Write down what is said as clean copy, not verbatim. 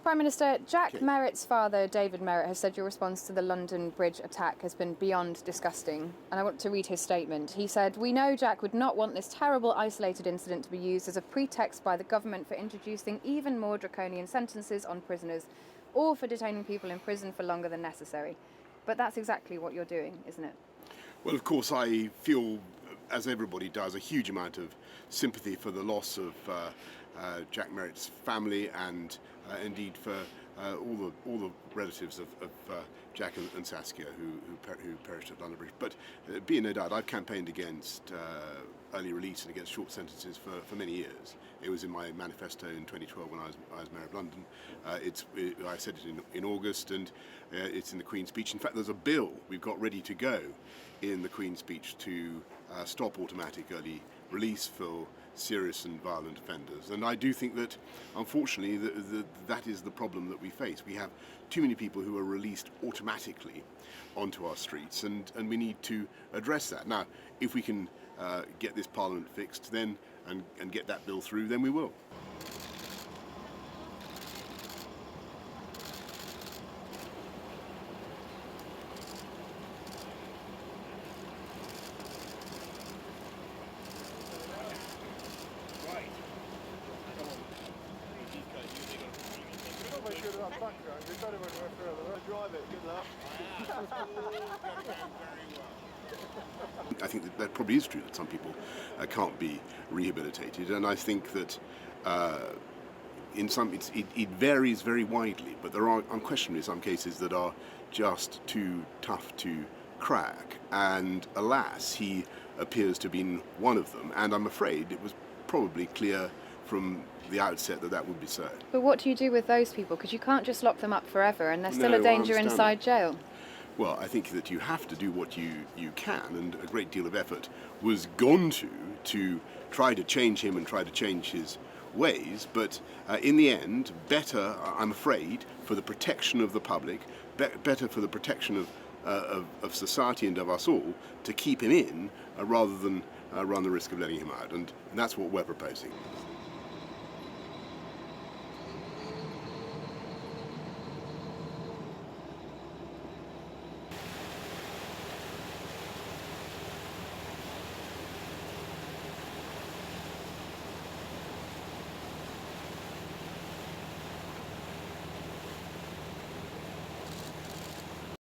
Prime Minister, Jack Merritt's father, David Merritt, has said your response to the London Bridge attack has been beyond disgusting. And I want to read his statement. He said, "We know Jack would not want this terrible isolated incident to be used as a pretext by the government for introducing even more draconian sentences on prisoners or for detaining people in prison for longer than necessary." But that's exactly what you're doing, isn't it? Well, of course, I feel, as everybody does, a huge amount of sympathy for the loss of Jack Merritt's family and indeed for all the relatives of Jack and Saskia who perished at London Bridge. But be in no doubt, I've campaigned against early release and against short sentences for many years. It was in my manifesto in 2012 when I was Mayor of London. I said it in August, and it's in the Queen's Speech. In fact, there's a bill we've got ready to go in the Queen's Speech to stop automatic early release for serious and violent offenders. And I do think that, unfortunately, that is the problem that we face. We have too many people who are released automatically onto our streets, and we need to address that. Now, if we can get this Parliament fixed then and get that bill through, then we will. I think that probably is true that some people can't be rehabilitated, and I think that in some it varies very widely, but there are unquestionably some cases that are just too tough to crack, and alas, he appears to have been one of them, and I'm afraid it was probably clear from the outset that would be so. But what do you do with those people? Because you can't just lock them up forever, and they're still a danger inside jail. Well, I think that you have to do what you can, and a great deal of effort was gone to try to change him and try to change his ways, but in the end, better, I'm afraid, for the protection of the public, better for the protection of society and of us all, to keep him in rather than run the risk of letting him out, and that's what we're proposing.